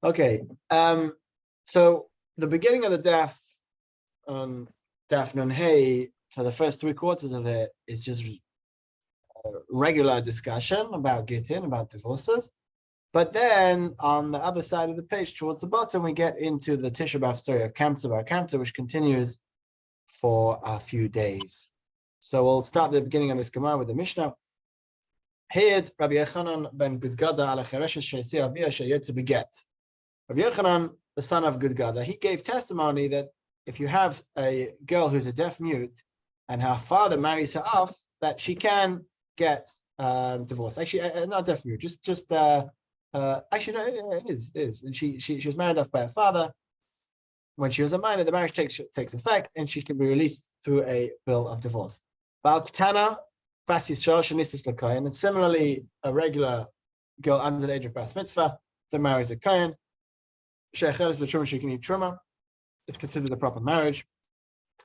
Okay. So the beginning of the daf, daf nun hey, for the first 3/4 of it is just a regular discussion about Gittin, about divorces. But then on the other side of the page, towards the bottom, we get into the Tisha B'Av story of Kamtza, which continues for a few days. So we'll start the beginning of this Gemara with the Mishnah. Hayed Rabbi Yochanan ben Gudgada ala chereshes she'aseh aviyah she'yotze beget. Rabbi Yochanan, the son of Gudgada, he gave testimony that if you have a girl who's a deaf mute and her father marries her off, that she can get divorced. Actually, not deaf mute, actually, no, it is. And she was married off by her father. When she was a minor, the marriage takes effect, and she can be released through a bill of divorce. And similarly, a regular girl under the age of bas mitzvah that marries a kohen, she can eat truma. It's considered a proper marriage.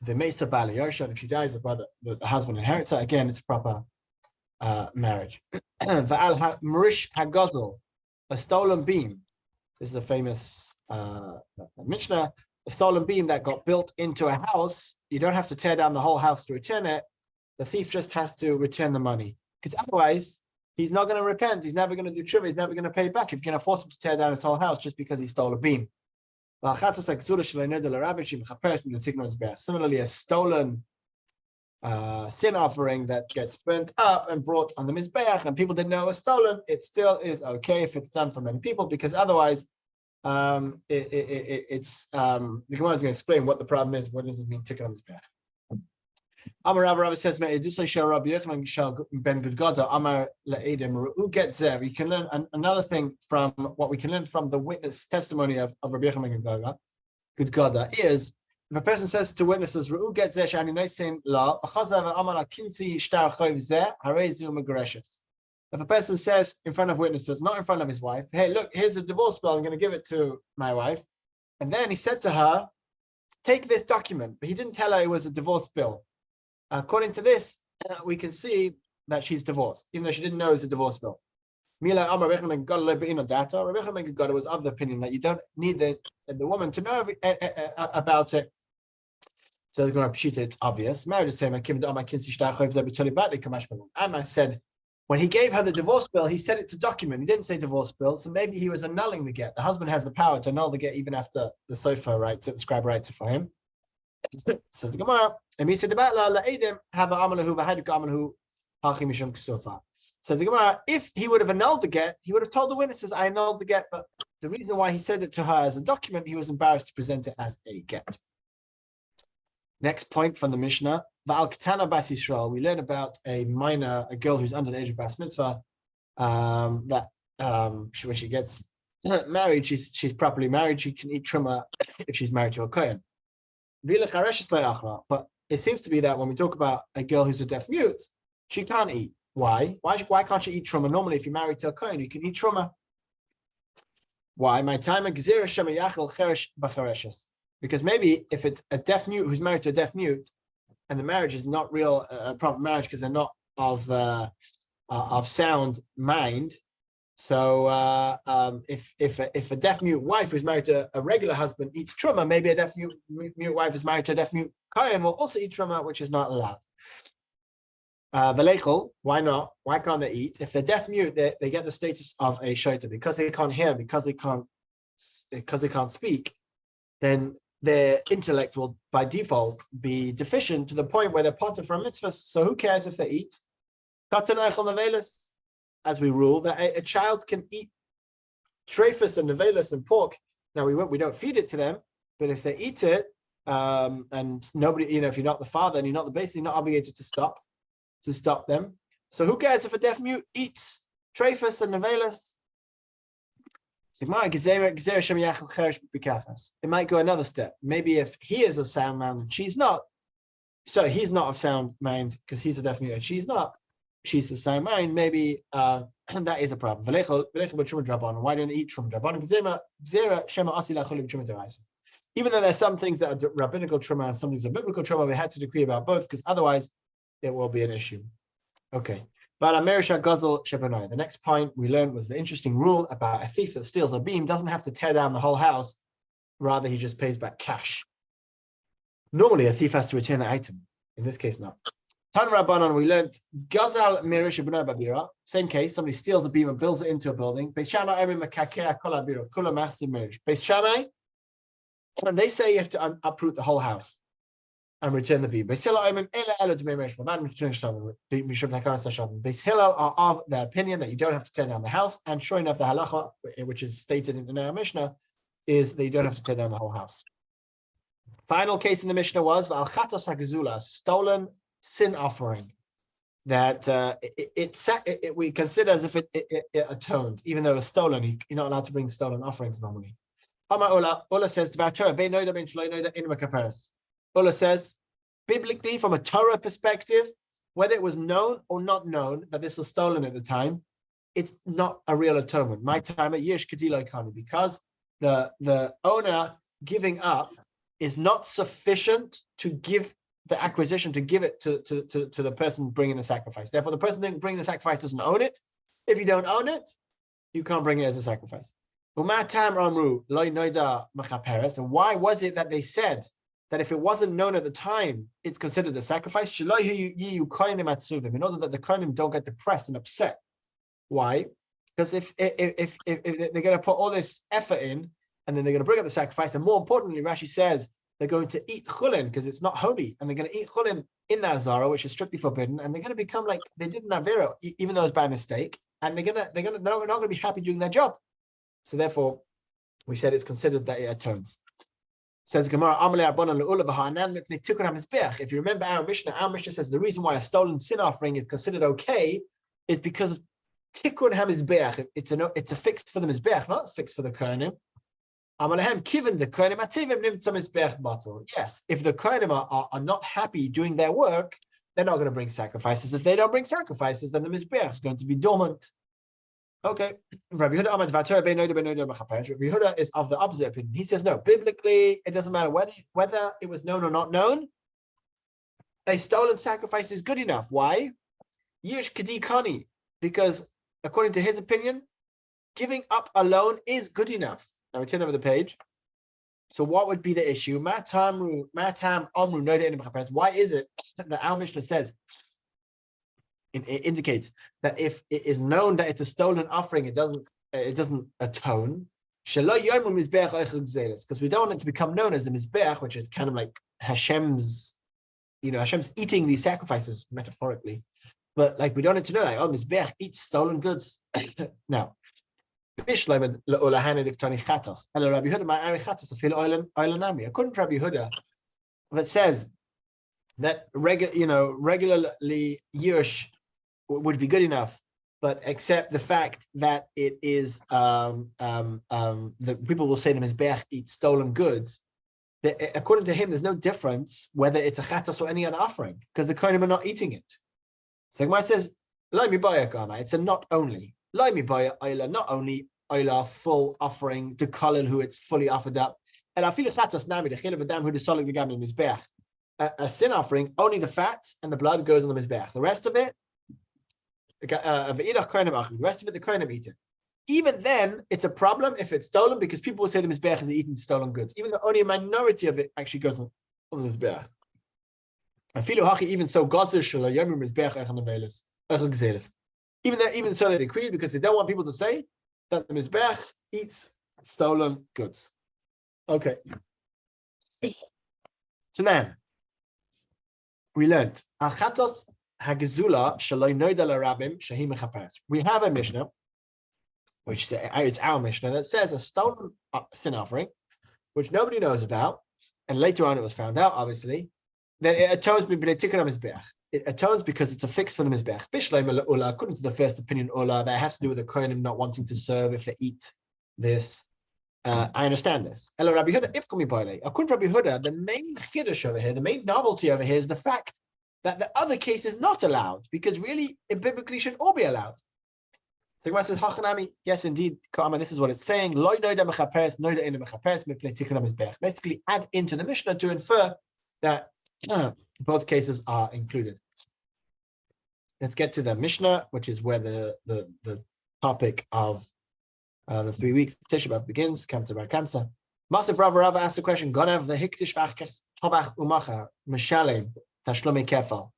And if she dies, the husband inherits her. Again, it's a proper marriage. A stolen beam. This is a famous Mishnah. A stolen beam that got built into a house. You don't have to tear down the whole house to return it. The thief just has to return the money. Because otherwise, he's not going to repent. He's never going to do tshuva. He's never going to pay back if you're going to force him to tear down his whole house just because he stole a beam. Similarly, a stolen sin offering that gets burnt up and brought on the mizbeach, and people didn't know it was stolen, it still is okay if it's done for many people, because otherwise, it's the Gemara is going to explain what the problem is. What does it mean tikkun on mizbeach? Amar Rabbi says, "Ben Gudgada Amar le'edim Ru'u get zev." You can learn another thing from what we can learn from the witness testimony of Rabbi Yochanan ben Gudgada is, if a person says to witnesses, "Ru'u get zev shani noisin la v'chazav amar kinsi shtar chayv zeh harezu megareshes." If a person says in front of witnesses, not in front of his wife, "Hey, look, here's a divorce bill. I'm going to give it to my wife," and then he said to her, "Take this document," but he didn't tell her it was a divorce bill. According to this, we can see that she's divorced, even though she didn't know it was a divorce bill. Rabbi Yochanan ben Gudgada was of the opinion that you don't need the woman to know about it. So it's going to pshita, it's obvious. Amma said, when he gave her the divorce bill, he said it to document. He didn't say divorce bill, so maybe he was annulling the get. The husband has the power to annul the get even after the sofa writes it, the scribe writes it for him. Says the Gemara, says the Gemara, if he would have annulled the get, he would have told the witnesses, "I annulled the get," but the reason why he said it to her as a document, he was embarrassed to present it as a get. Next point from the Mishnah, we learn about a minor, a girl who's under the age of bas mitzvah, that when she gets married, she's properly married, she can eat truma if she's married to a kohen. But it seems to be that when we talk about a girl who's a deaf mute, she can't eat. Why? Why can't she eat truma? Normally, if you're married to a kohen, you can eat truma. Why? Because maybe if it's a deaf mute who's married to a deaf mute, and the marriage is not real a proper marriage because they're not of sound mind. So if a deaf mute wife who's married to a regular husband eats truma, maybe a deaf mute wife who's married to a deaf mute kohen will also eat truma, which is not allowed. Why not? Why can't they eat? If they're deaf mute, they get the status of a shoita because they can't hear, because they can't speak. Then their intellect will, by default, be deficient to the point where they're potter for a mitzvah. So who cares if they eat? As we rule, that a child can eat treifus and nevelis and pork. Now we don't feed it to them, but if they eat it, and nobody, if you're not the father and you're not the base, you're not obligated to stop them. So who cares if a deaf mute eats treifus and nevelis? It might go another step. Maybe if he is a sound man and she's not, so he's not of sound mind because he's a deaf mute and she's not. She's the same mind, maybe that is a problem. Why don't they eat truma drabanan? Even though there's some things that are rabbinical truma and some things are biblical truma, we had to decree about both because otherwise it will be an issue. Okay. The next point we learned was the interesting rule about a thief that steals a beam doesn't have to tear down the whole house. Rather, he just pays back cash. Normally, a thief has to return the item. In this case, not. Tan Rabbanan, we learned Gazal Mirish B'nai Babira. Same case, somebody steals a beam and builds it into a building. Beis Shammai, Beis Shammai, and they say you have to uproot the whole house and return the beam. Beis Hillel are of the opinion that you don't have to tear down the house, and sure enough, the halacha, which is stated in our Mishnah, is that you don't have to tear down the whole house. Final case in the Mishnah was the Al-Chatos HaGezula, stolen sin offering, that we consider as if it atoned, even though it was stolen. You're not allowed to bring stolen offerings normally. Ola says, Ola says, biblically, from a Torah perspective, whether it was known or not known that this was stolen at the time, it's not a real atonement. My time at Yesh Kedilai Kani, because the owner giving up is not sufficient to give the acquisition, to give it to the person bringing the sacrifice. Therefore, the person that bringing the sacrifice doesn't own it. If you don't own it, you can't bring it as a sacrifice. And why was it that they said that if it wasn't known at the time, it's considered a sacrifice? In order that the kohanim don't get depressed and upset. Why? Because if they're going to put all this effort in, and then they're going to bring up the sacrifice, and more importantly, Rashi says they're going to eat chulin because it's not holy, and they're going to eat chulin in that zara, which is strictly forbidden, and they're going to become like they did in Avera, even though it's by mistake, and they're not going to be happy doing their job. So therefore, we said it's considered that it atones. Says Gemara, if you remember our Mishnah says the reason why a stolen sin offering is considered okay is because tikkun hamizbeach. It's a fix for the mizbeach, not a fix for the kohanim. Yes, if the kohanim are not happy doing their work, they're not going to bring sacrifices. If they don't bring sacrifices, then the mizbeach is going to be dormant. Okay. Rabbi Yehuda is of the opposite opinion. He says no. Biblically, it doesn't matter whether it was known or not known. A stolen sacrifice is good enough. Why? Yish kadi kani, because according to his opinion, giving up alone is good enough. Now we turn over the page. So what would be the issue? Why is it that our Mishnah says, it indicates that if it is known that it's a stolen offering, it doesn't atone. Because we don't want it to become known as the mizbeach, which is kind of like Hashem's eating these sacrifices metaphorically. But like we don't need to know, like, oh, mizbeach eats stolen goods. Now, according to Rabbi Yehuda, that says that regularly Yush would be good enough, but except the fact that it is the people will say the mizbeach eats stolen goods. According to him, there's no difference whether it's a chatos or any other offering because the kohanim are not eating it. So Gemara says, it's a not only. Not only oila full offering to kolel who it's fully offered up. A sin offering, only the fat and the blood goes on the mizbeach. The rest of it, the rest of it, the kohanim eat it. Even then, it's a problem if it's stolen because people will say the mizbeach is eating stolen goods, even though only a minority of it actually goes on the mizbeach. Even so, even so they decreed because they don't want people to say that the mizbeach eats stolen goods. Okay. So now we learned we have a Mishnah, which it's our Mishnah, that says a stolen sin offering, which nobody knows about, and later on it was found out, obviously, then it atones it atones because it's a fix for the mizbeach. According to the first opinion, that has to do with the kohanim not wanting to serve if they eat this. I understand this. According to Rabbi Yehuda, the main chiddush over here, the main novelty over here is the fact that the other case is not allowed, because really it biblically should all be allowed. So Gemara says, yes, indeed, this is what it's saying. Basically, add into the Mishnah to infer that both cases are included. let's get to the Mishnah, which is where the topic of the 3 weeks Tisha B'Av begins. Kamtza bar Kamtza. Masav Rava asked the question: Gonav v'hiktish v'achkes tovach umacha mishalem tashlumi kefal.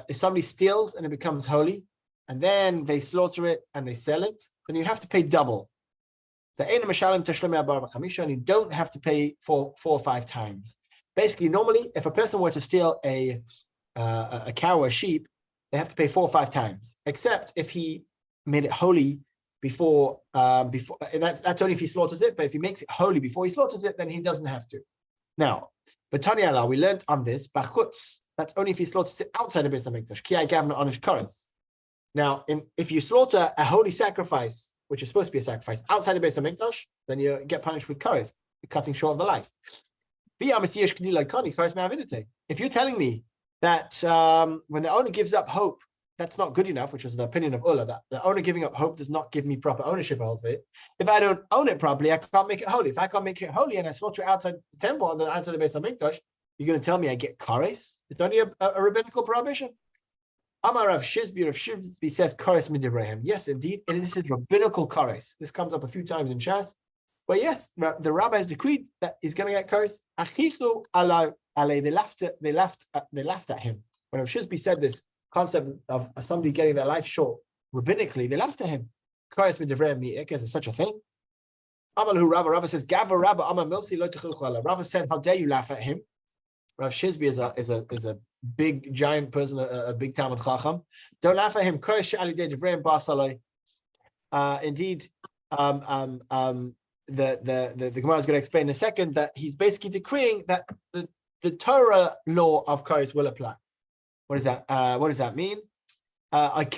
If somebody steals and it becomes holy, and then they slaughter it and they sell it, then you have to pay double. The ein mishalem tashlumi abar v'chamisha, and you don't have to pay 4 or 5 times. Basically, normally, if a person were to steal a cow or a sheep, they have to pay 4 or 5 times, except if he made it holy before, and that's only if he slaughters it, but if he makes it holy before he slaughters it, then he doesn't have to. Now, but Tanya Allah, we learned on this, bachutz, that's only if he slaughters it outside of Beis HaMikdash, ki gavna onish koros. Now, if you slaughter a holy sacrifice, which is supposed to be a sacrifice, outside of Beis HaMikdash, then you get punished with koros, cutting short of the life. If you're telling me that when the owner gives up hope, that's not good enough, which was the opinion of Ullah, that the owner giving up hope does not give me proper ownership of it. If I don't own it properly, I can't make it holy. If I can't make it holy and I slaughter it outside the temple and outside the Beis HaMikdash, you're going to tell me I get kares? It's only a rabbinical prohibition. Amar Rav Shizbi says kares midivrahim. Yes, indeed, and this is rabbinical kares. This comes up a few times in Shas. But yes, the rabbis decreed that he's going to get kares. Achichu alai, they laughed at him. When Rav Shizbi said this concept of somebody getting their life short rabbinically, they laughed at him. Kares midivrahim mi'ik, is such a thing. Amalahu Rava says, Gava Rabba Amar Milsi lo techilchu ala. Rava said, how dare you laugh at him? Rav Shizbi is a big giant person, a big Talmud Chacham. Don't laugh at him. Kares she'ali de divrahim ba'asaloi. Indeed, the Gemara is going to explain in a second that he's basically decreeing that the Torah law of kares will apply. What does that mean? That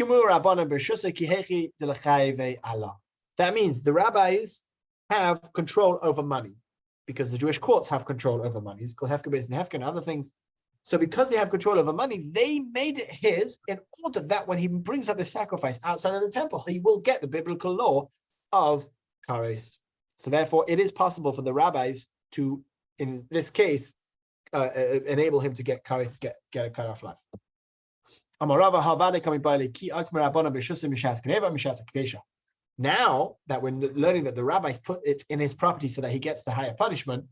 means the rabbis have control over money because the Jewish courts have control over money. It's called Hefker and Hefker and other things. So because they have control over money, they made it his in order that when he brings up the sacrifice outside of the temple, he will get the biblical law of kares. So therefore, it is possible for the rabbis to, in this case, enable him to get kares, get a cut off life. Now that we're learning that the rabbis put it in his property so that he gets the higher punishment,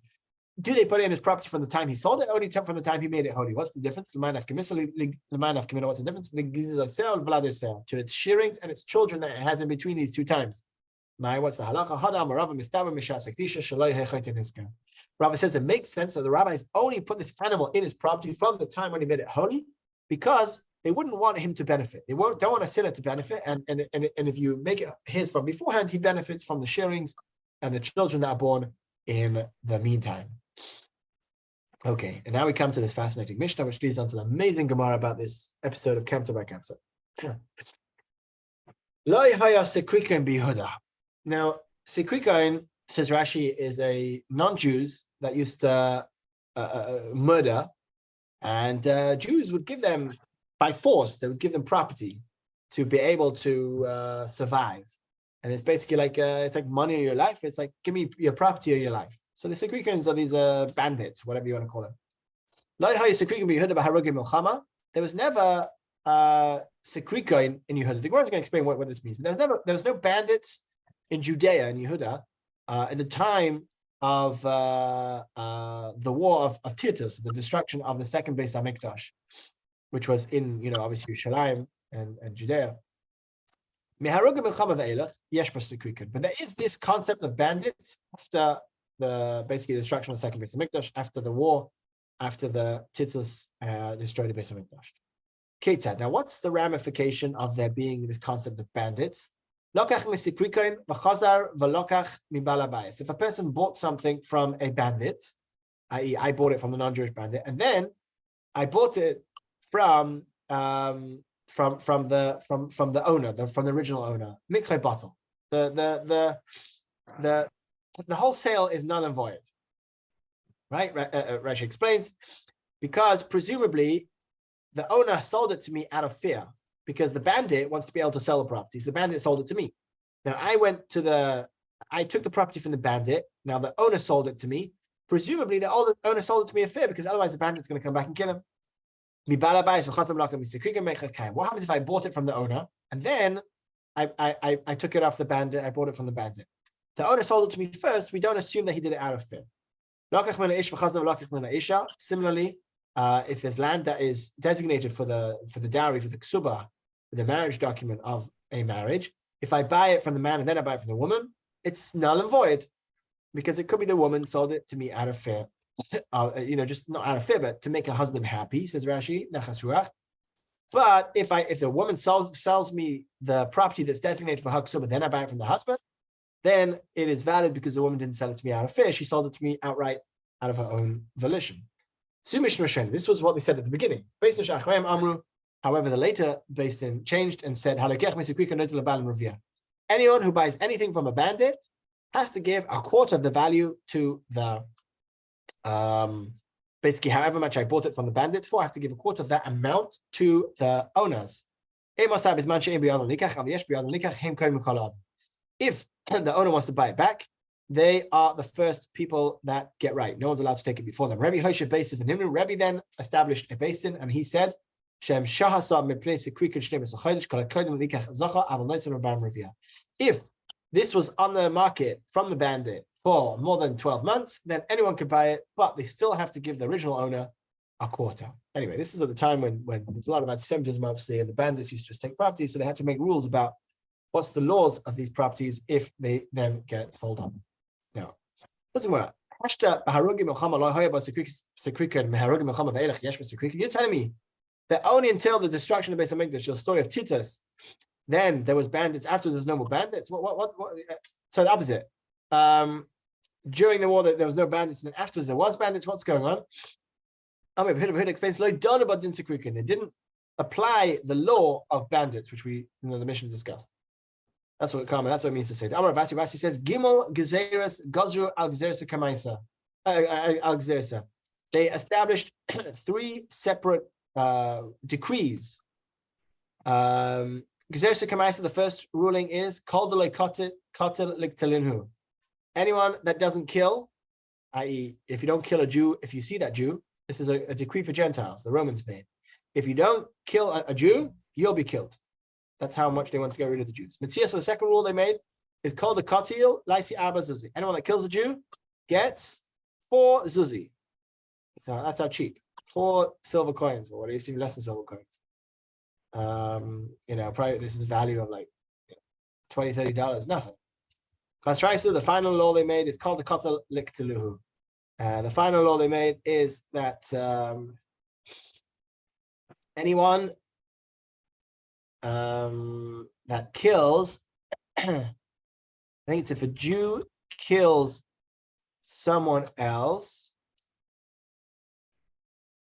do they put it in his property from the time he sold it, or only from the time he made it holy? What's the difference? What's the difference? To its shearings and its children that it has in between these 2 times. What's the halacha? Rava says it makes sense that the rabbis only put this animal in his property from the time when he made it holy, because they wouldn't want him to benefit. They don't want a sinner to benefit, and if you make it his from beforehand, he benefits from the shearings and the children that are born in the meantime. Okay, and now we come to this fascinating Mishnah, which leads on to the amazing Gemara about this episode of Kamtza bar Kamtza. Loi haya sekrikain bihuda. Now, sekrikain, says Rashi, is a non-Jews that used to murder, and Jews would give them, by force, they would give them property to be able to survive. And it's basically like it's like money or your life. It's like, give me your property or your life. So the Sekrikans are these bandits, whatever you want to call them. There was never Sekrika in Yehuda. The Gemara is going to explain what this means. But there was no bandits in Judea and Yehuda at the time of the war of Titus, the destruction of the second Beis HaMikdash, which was in, obviously Yerushalayim and Judea. But there is this concept of bandits after basically the destruction of the second Beis HaMikdash, after the war, after the Titus destroyed the Beis HaMikdash. Ketzad. Now, what's the ramification of there being this concept of bandits? If a person bought something from a bandit, i.e., I bought it from the non-Jewish bandit, and then I bought it from the owner, from the original owner, mikre bottle. The whole sale is null and void, right? Rashi explains, because presumably the owner sold it to me out of fear, because the bandit wants to be able to sell the property. So the bandit sold it to me. Now I took the property from the bandit. Now the owner sold it to me. Presumably the owner sold it to me in fear, because otherwise the bandit's going to come back and kill him. What happens if I bought it from the owner and then I took it off the bandit? I bought it from the bandit. The owner sold it to me first. We don't assume that he did it out of fear. Similarly, if there's land that is designated for the dowry, for the ksuba, the marriage document of a marriage, if I buy it from the man and then I buy it from the woman, it's null and void, because it could be the woman sold it to me out of fear, just not out of fear, but to make her husband happy, says Rashi. But if the woman sells me the property that's designated for her ksuba, then I buy it from the husband, then it is valid because the woman didn't sell it to me out of fear. She sold it to me outright out of her own volition. This was what they said at the beginning. However, the later Beis Din changed and said, anyone who buys anything from a bandit has to give a quarter of the value to the, basically however much I bought it from the bandits for, I have to give a quarter of that amount to the owners. If the owner wants to buy it back, they are the first people that get right. No one's allowed to take it before them. Rabbi then established a Beis Din, and he said, if this was on the market from the bandit for more than 12 months, then anyone could buy it, but they still have to give the original owner a quarter. Anyway, this is at the time when there's a lot of anti-Semitism, obviously, and the bandits used to just take properties, so they had to make rules about what's the laws of these properties if they then get sold on. Now, doesn't work. You're telling me that only until the destruction of Beis Hamikdash, the story of Titus, then there was bandits. Afterwards, there's no more bandits. What? So the opposite. During the war, there was no bandits, and then afterwards there was bandits. What's going on? Explains. They didn't apply the law of bandits, which the mission discussed. That's what it means to say. Amar Basi says, Gimel Gezeres Gazru al Gezeres Kamaisa. Al Gezeres. They established 3 separate decrees. Gezeres Kamaisa, the first ruling is Kol Deloi Kotel Liktelinhu. Anyone that doesn't kill, i.e., if you don't kill a Jew, if you see that Jew, this is a decree for Gentiles, the Romans made. If you don't kill a Jew, you'll be killed. That's how much they want to get rid of the Jews. Mitzvah, so the second rule they made is called a katil laisi arba zuzi. Anyone that kills a Jew gets 4 zuzi. So that's how cheap. 4 silver coins, or whatever, even less than silver coins. Probably this is a value of like $20, $30, nothing. So the final law they made is called the katil likteluhu. The final law they made is that anyone that kills, I think it's if a Jew kills someone else.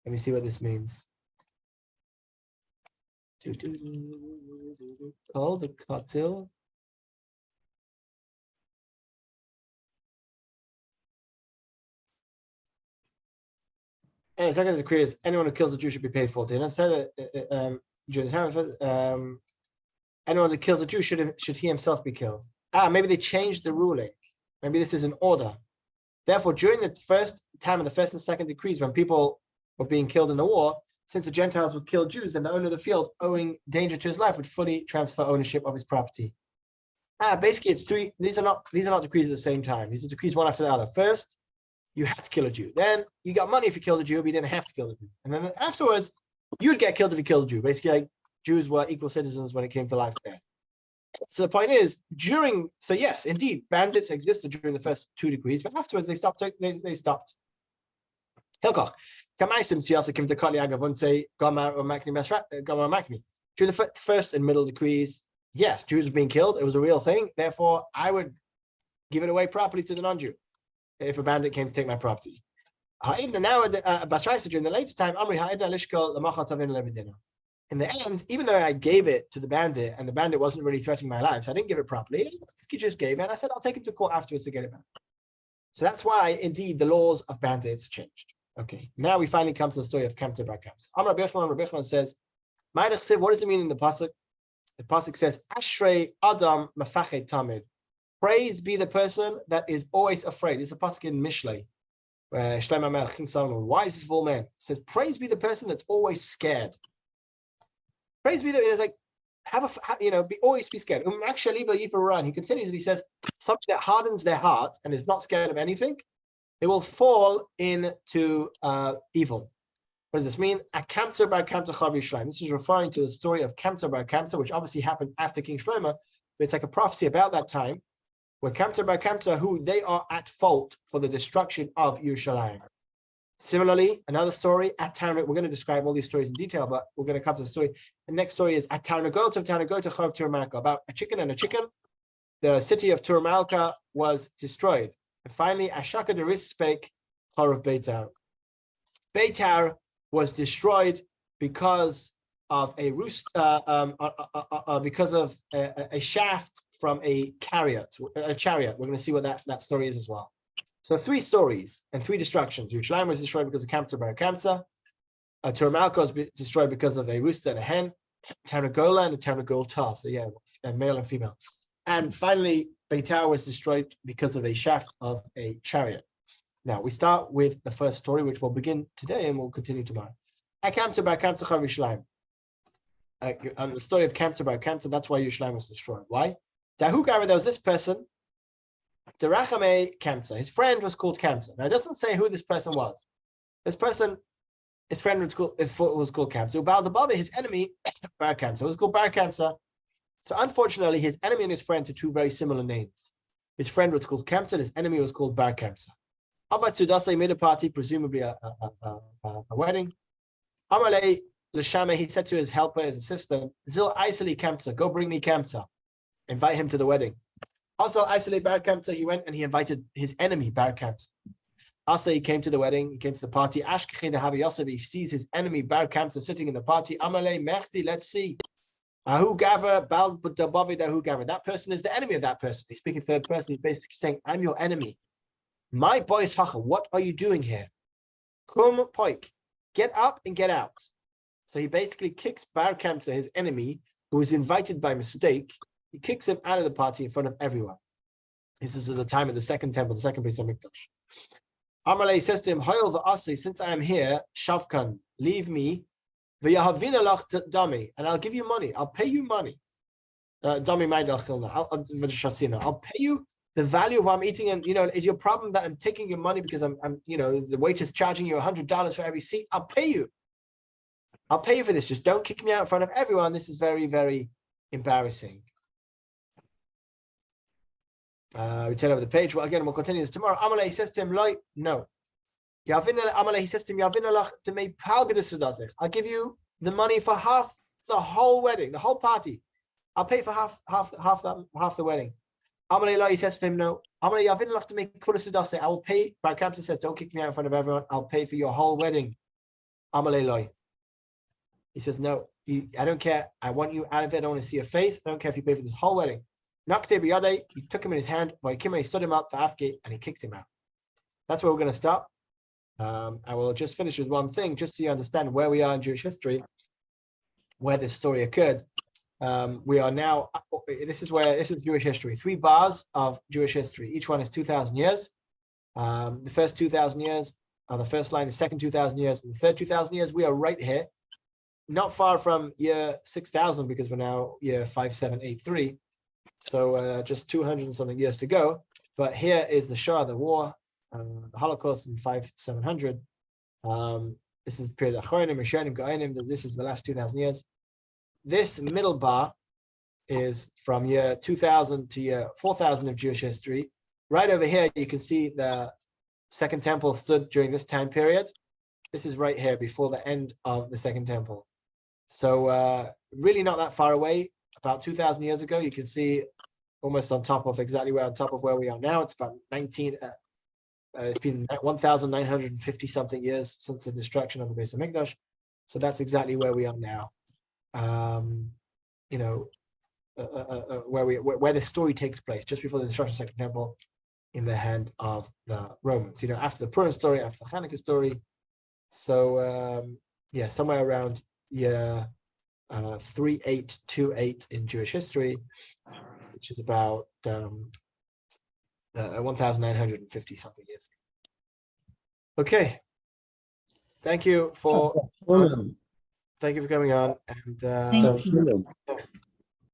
Let me see what this means. Call the katil. And the second decree is anyone who kills a Jew should be paid for it. And instead, during the time, anyone that kills a Jew should he himself be killed. Maybe they changed the ruling. Maybe this is an order. Therefore, during the first time of the first and second decrees, when people were being killed in the war, since the Gentiles would kill Jews, then the owner of the field, owing danger to his life, would fully transfer ownership of his property. Basically, it's 3. These are not decrees at the same time. These are decrees one after the other. First, you had to kill a Jew. Then you got money if you killed a Jew, but you didn't have to kill the Jew. And then afterwards, you'd get killed if you killed a Jew. Basically, like Jews were equal citizens when it came to life and death. So the point is, yes, indeed, bandits existed during the first 2 decrees, but afterwards they stopped. They stopped. Hilkoch. During the first and middle decrees, yes, Jews were being killed. It was a real thing. Therefore, I would give it away properly to the non-Jew if a bandit came to take my property. Now, during the later time, in the end, even though I gave it to the bandit and the bandit wasn't really threatening my life, so I didn't give it properly, he just gave it, and I said, I'll take him to court afterwards to get it back. So that's why, indeed, the laws of bandits changed. Okay, now we finally come to the story of Kamtza bar Kamtza. Rabbi Yochanan says, what does it mean in the pasuk? The pasuk says, Ashrei Adam mafached tamid. Praise be the person that is always afraid. It's a pasuk in Mishlei. Shlomo HaMelech, King Solomon, wisest of all men, says, "Praise be the person that's always scared. Praise be the." It's like always be scared. He continues and he says, something that hardens their heart and is not scared of anything, they will fall into evil. What does this mean? Kamtza bar Kamtza chav Yishleim. This is referring to the story of Kamtza bar Kamtza, which obviously happened after King Shlomo, but it's like a prophecy about that time, where Kamtza bar Kamtza, who they are at fault for the destruction of Yerushalayim. Similarly, another story at town. We're going to describe all these stories in detail, but we're going to come to the story. The next story is at Tarnagol to Chav Turmalka, about a chicken and a chicken. The city of Turmalka was destroyed. And finally, Ashaka the Rispek Charav Beitar. Beitar was destroyed because of a shaft from a chariot. We're going to see what that story is as well. So 3 stories and 3 destructions. Yerushalayim was destroyed because of Kamtza bar Kamtza. Turmalka was destroyed because of a rooster and a hen. Tarnagola and a Tarnagolta. So a male and female. And finally, Beitar was destroyed because of a shaft of a chariot. Now, we start with the first story, which we'll begin today and we'll continue tomorrow. Kamtza bar Kamtza chav Yerushalayim. On the story of Kamtza bar Kamtza, that's why Yerushalayim was destroyed. Why? There was this person, Derachame Kamtza. His friend was called Kamtza. Now, it doesn't say who this person was. This person, his friend was called Kamtza. Ubal Dabavi, his enemy, Bar Kamtza, was called Bar Kamtza. So, unfortunately, his enemy and his friend are 2 very similar names. His friend was called Kamtza, his enemy was called Bar Kamtza. Avat made a party, presumably a wedding. Amalei L'Shame, he said to his helper, his assistant, Zil Isali Kamtza, go bring me Kamtza. Invite him to the wedding. Also, Isali Bar Kamtza, he went and he invited his enemy, Bar Kamtza. Also, he came to the wedding, he came to the party. Ashkechin Havi Yosef, he sees his enemy, Bar Kamtza, sitting in the party. Amalei Mechti, let's see. Ahu Gavra, Bal Dabavid Ahu Gavra. That person is the enemy of that person. He's speaking third person, he's basically saying, I'm your enemy. My boys, Hacha, what are you doing here? Kum Poik, get up and get out. So he basically kicks Bar Kamtza, his enemy, who was invited by mistake. He kicks him out of the party in front of everyone. This is at the time of the second temple, the second Beis Hamikdash. Amalei says to him, Hoyel v'asi, since I am here, Shavkan, leave me, v'yahavina lach dami, and I'll give you money. I'll pay you money. Dami ma'idachilna. I'll pay you the value of what I'm eating. And is your problem that I'm taking your money because I'm the waitress charging you $100 for every seat? I'll pay you. I'll pay you for this. Just don't kick me out in front of everyone. This is very, very embarrassing. We turn over the page. Well, again, we'll continue this tomorrow. Amalei says to him, no. Amalei says to him, I'll give you the money for half the whole wedding, the whole party. I'll pay for half the wedding. Amalei, he says to him, no. Amalei, I will pay. Bar Kamtza says, don't kick me out in front of everyone. I'll pay for your whole wedding. Amalei, he says, no, I don't care. I want you out of it. I don't want to see your face. I don't care if you pay for this whole wedding. He took him in his hand, he stood him up for Afgate, and he kicked him out. That's where we're going to stop. I will just finish with one thing, just so you understand where we are in Jewish history, where this story occurred. We are now, this is Jewish history, 3 bars of Jewish history. Each one is 2,000 years. The first 2,000 years, the first line, the second 2,000 years, and the third 2,000 years. We are right here, not far from year 6,000, because we're now year 5783. So just 200 and something years to go. But here is the Shoah, the war, the Holocaust in 5700. This is the period of Achronim, Rishonim, Go'anim. This is the last 2,000 years. This middle bar is from year 2000 to year 4000 of Jewish history. Right over here, you can see the Second Temple stood during this time period. This is right here before the end of the Second Temple. So really not that far away. About 2,000 years ago, you can see almost on top of where we are now. It's about it's been 1,950 something years since the destruction of the Beis Hamikdash. So that's exactly where we are now. Where the story takes place, just before the destruction of the Second Temple, in the hand of the Romans. After the Purim story, after the Hanukkah story. So somewhere around year 3828 in Jewish history, which is about 1,950 something years ago. Okay. Thank you for Shalom. thank you for coming on, and Thank Shalom. yeah.